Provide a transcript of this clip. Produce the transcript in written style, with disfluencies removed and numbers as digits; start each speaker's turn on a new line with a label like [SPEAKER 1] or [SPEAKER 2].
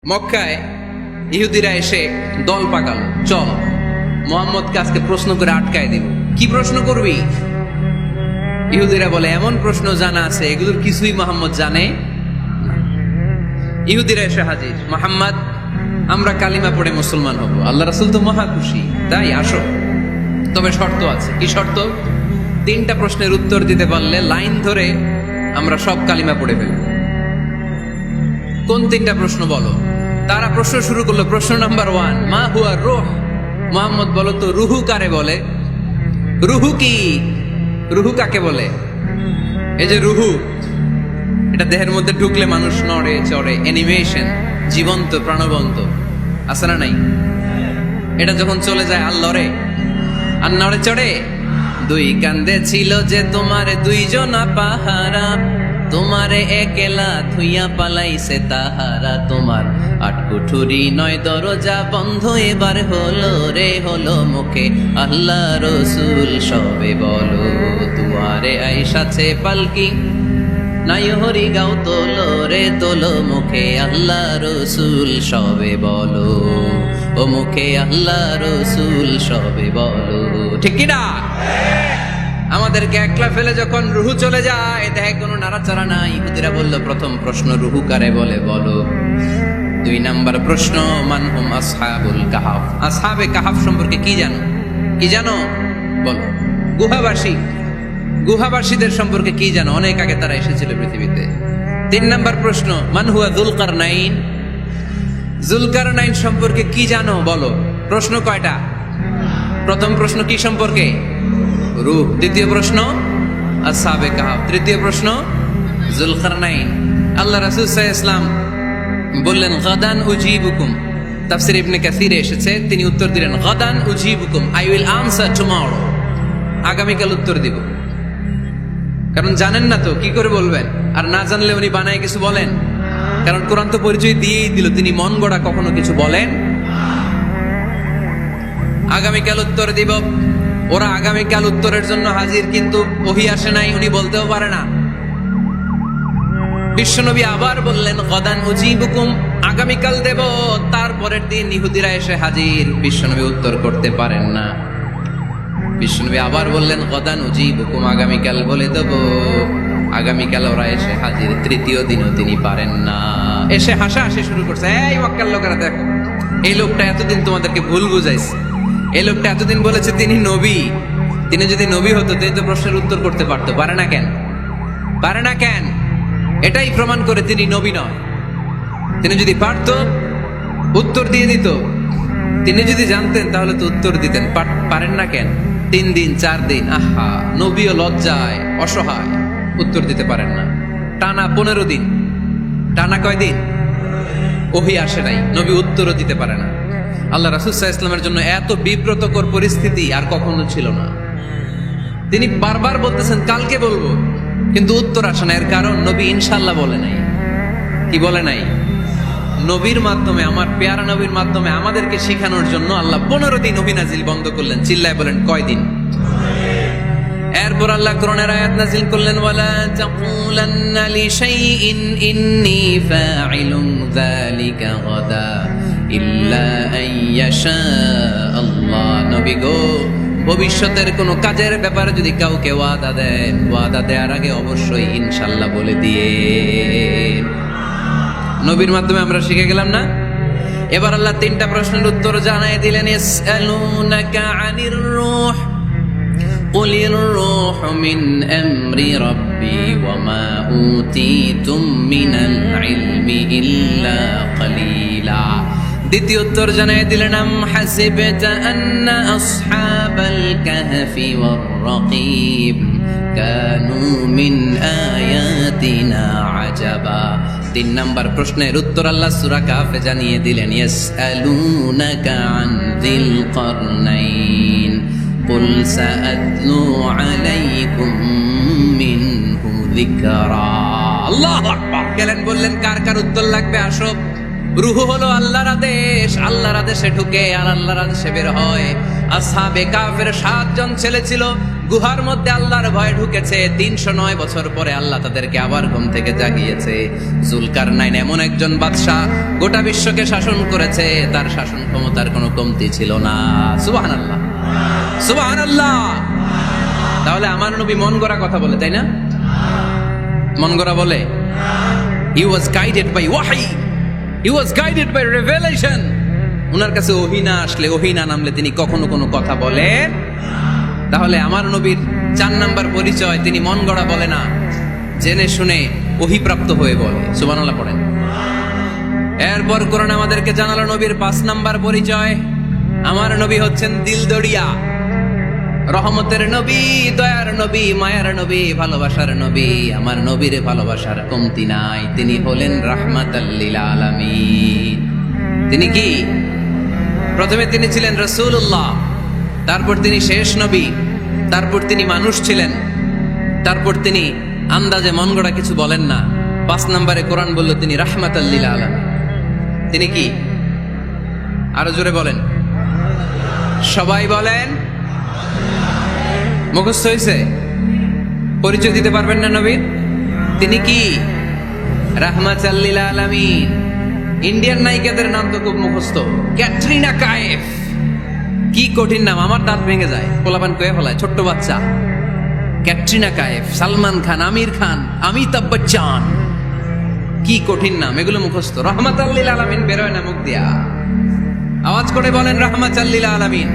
[SPEAKER 1] মক্কায় ইহুদিরা এসে দল পাকালো, চল মুহাম্মদকে আজকে প্রশ্ন করে আটকায় দিব। কি প্রশ্ন করবি? ইহুদিরা বলে, এমন প্রশ্ন জানা আছে এগুলোর কিছুই মুহাম্মদ জানে না। ইহুদিরা এসে হাজির, মুহাম্মদ আমরা কালিমা পড়ে মুসলমান হব। আল্লাহ রাসূল তো মহা খুশি, তাই আসো, তবে শর্ত আছে। কি শর্ত? 3টা প্রশ্নের উত্তর দিতে পারলে লাইন ধরে আমরা সব কালিমা পড়ে ফেলব। কোন 3টা প্রশ্ন বলো? তারা প্রশ্ন শুরু করলো। প্রশ্ন নাম্বার 1, মা হুয়া রূহ। মুহাম্মদ বলো তো, রুহু কারে বলে? রুহু কি? রুহু কাকে বলে? এই যে রুহু, এটা দেহের মধ্যে ঢুকলে মানুষ নড়ে চড়ে, অ্যানিমেশন, জীবন্ত প্রাণবন্ত, আছে না নাই? এটা যখন চলে যায় আর লড়ে আর নড়ে চড়ে। 2 কান্দে ছিল যে তোমারে 2 জনা পাহারা, তোমারে একলা থুইয়া পালাইছে তাহারা। তোমার 8 কুঠুরি 9 দরজা বন্ধ, এবার হলো রে হলো মুখে আল্লাহ রসুল সবে বলো। দুয়ারে আইসাছে পালকি, নাই হরি গাও তোলো রে তোলো, মুখে আল্লাহ রসুল সবে বলো। ও মুখে আল্লাহ রসুল সবে বলো। ঠিক কি না? আমাদেরকে একলা ফেলে যখন রুহু চলে যায়, দেখে কোনো নাড়াচাড়া নাই। ইহুদিরা বলল, প্রথম প্রশ্ন রুহু কারে বলে বলো। 2 নাম্বার প্রশ্ন, মানহুম আসহাবুল কাহাফ। আসহাবে কাহাফ সম্পর্কে কি জানো? কি জানো বলো। গুহাবাসী, গুহাবাসীদের সম্পর্কে কি জানো? অনেক আগে তারা এসেছিল পৃথিবীতে। 3 নাম্বার প্রশ্ন, মান হুয়া যুলকারনাইন। যুলকারনাইন সম্পর্কে কি জানো বলো। প্রশ্ন কয়টা? প্রথম প্রশ্ন কি সম্পর্কে? রূহ। দ্বিতীয় প্রশ্ন আসহাবে কাহাফ। তৃতীয় প্রশ্ন যুলকারনাইন। আল্লাহ রাসূল সাল্লাল্লাহু আলাইহি ওয়াসাল্লাম বললেন, গাদান উজিবুকুম। তাফসীর ইবনে কাসিরে এসেছে, তিনি উত্তর দিলেন, গাদান উজিবুকুম, আই উইল আনসার টুমরো। আগামীকাল উত্তর দিব। কারণ জানেন না তো কি করে বলবেন, আর না জানলে উনি বানায় কিছু বলেন। কারণ কোরআন তো পরিচয় দিয়েই দিল, তিনি মন গড়া কখনো কিছু বলেন। আগামীকাল উত্তর দিব। ওরা আগামীকাল উত্তরের জন্য হাজির, কিন্তু ওহী আসে নাই, উনি বলতেও পারে না। বিশ্বনবী আবার বললেন, গাদান উজিবুকুম, আগামীকাল দেব। তারপরের দিন ইহুদিরা এসে হাজির, বিশ্বনবী উত্তর করতে পারেন না। বিশ্বনবী আবার বললেন, গাদান উজিবুকুম, আগামীকাল বলে দেব। আগামীকাল ওরা এসে হাজির, তৃতীয় দিনও তিনি পারেন না। এসে হাসাহাসি শুরু করছে, এই মক্কার লোকেরা দেখো, এই লোকটা এতদিন তোমাদেরকে ভুল বুঝাইছে। এই লোকটা এতদিন বলেছে তিনি নবী। তিনি যদি নবী হতো তিনি তো প্রশ্নের উত্তর করতে পারতো, পারে না কেন? পারে না কেন? এটাই প্রমাণ করে তিনি নবী নয়। তিনি যদি পারতো উত্তর দিয়ে দিত। তিনি যদি জানতেন তাহলে তো উত্তর দিতেন। পারেন না কেন? 3 দিন 4 দিন, আহা, নবীও লজ্জায় অসহায়, উত্তর দিতে পারেন না। টানা 15 দিন। টানা কয়দিন? ওহী আসে নাই, নবী উত্তরও দিতে পারে না। আল্লাহ রাসূল সাল্লাল্লাহু আলাইহি ওয়াসাল্লামের জন্য এত বিব্রতকর পরিস্থিতি আর কখনো ছিল না। তিনি বারবার বলতেছেন কালকে বলবো, কিন্তু উত্তর আসে না। এর কারণ নবী ইনশাআল্লাহ বলে নাই। কি বলে নাই? নবীর মাধ্যমে, আমার পেয়ারা নবীর মাধ্যমে আমাদেরকে শেখানোর জন্য আল্লাহ 15 দিন ওহী নাজিল বন্ধ করলেন। চিল্লায় বলেন, কয়দিন? এরপর আল্লাহ কোরআনের আয়াত নাজিল করলেন, ওয়ালা তাকুলান্না লিশাইইন ইন্নী ফাইলুন যালিকা গাদা ইল্লা আইয়াশা আল্লাহ। নবী গো, ভবিষ্যতের কোনো কাজের ব্যাপারে যদি কাউকে ওয়াদা দেন, ওয়াদা দেওয়ার আগে অবশ্যই ইনশাআল্লাহ বলে দিয়ে। নবীর মাধ্যমে আমরা শিখে গেলাম না? এবার আল্লাহ 3টা প্রশ্নের উত্তর জানাই দিলেন। ইয়াসআলুনাকা আনির রূহ কুলির রূহু মিন আমরি রাব্বি ওয়া মা উতীতুম মিনাল ইলমি ইল্লা কালিলা। দ্বিতীয় উত্তর জানাই দিলেন, আম হাসিবতা আন্না আসহাবাল কাহফি ওয়ার রাকিব কানু মিন আয়াতিনা আজাবা। 3 নাম্বার প্রশ্নের উত্তর আল্লাহ সূরা কাহফে জানিয়ে দিলেন, ইয়াসআলুনাকা আন যিল কারনাইন কুল সাআতলু আলাইকুম মিনহু যিকরা। আল্লাহু আকবার। গেলেন, বললেন কার কার উত্তর লাগবে? আসো। রূহু হলো আল্লাহর আদেশ, আল্লাহর আদেশে ঢুকে আর আল্লাহর আদেশে বের হয়। আসহাবে কাহফের 7 জন ছেলে ছিল, গুহার মধ্যে আল্লাহর ভয় ঢুকেছে। 309 বছর পরে আল্লাহ তাদেরকে আবার ঘুম থেকে জাগিয়েছে। জুলকারনাইন এমন একজন বাদশাহ, গোটা বিশ্বকে শাসন করেছে, তার শাসন ক্ষমতার কোনো কমতি ছিল না। সুবহানাল্লাহ, সুবহানাল্লাহ। তাহলে আমার নবী মন গড়া কথা বলে, তাই না? মন গড়া বলে? He was guided by wahi, he was guided by revelation. উনার কাছে ওহী না আসলে, ওহী না নামলে তিনি কখনো কোনো কথা বলেন। তাহলে আমার নবীর 4 নাম্বার পরিচয়, তিনি মন গড়া বলে না, জেনে শুনে ওহীপ্রাপ্ত হয়ে বলে। সুবহানাল্লাহ পড়েন। এরপর কোরআন আমাদেরকে জানালো নবীর 5 নাম্বার পরিচয়, আমার নবী হচ্ছেন দিলদরিয়া, রহমতের নবী, দয়ার নবী, মায়ার নবী, ভালোবাসার নবী। আমার নবীর ভালোবাসার কমতি নাই। তিনি হলেন রাহমাতাল লিল আলামিন। তিনি কি? প্রথমে তিনি ছিলেন রাসূলুল্লাহ, তারপর তিনি শেষ নবী, তারপর তিনি মানুষ ছিলেন, তারপর তিনি আন্দাজে মন গড়া কিছু বলেন না। 5 নম্বরে কোরআন বলল তিনি রাহমাতাল লিল আলামিন। তিনি কি? আরো জোরে বলেন, সবাই বলেন। মুখস্থ হয়েছে? পরিচয় দিতে পারবেন না নবীর? তিনি কি? রাহমাতাল লিল আলামিন। ইন্ডিয়ান নায়িকাদের নাম তো খুব মুখস্থ। ক্যাটরিনা কাইফ, কি কঠিন নাম, আমার দাঁত ভেঙে যায়। পোলাপান কয়ে ফেলায়, ছোট্ট বাচ্চা। ক্যাটরিনা কাইফ, সালমান খান, আমির খান, অমিতাভ বচ্চন, কি কঠিন নাম, এগুলো মুখস্থ। রাহমাতাল লিল আলামিন বেরোয় না মুখ দিয়া। আওয়াজ করে বলেন রাহমাতাল লিল আলামিন।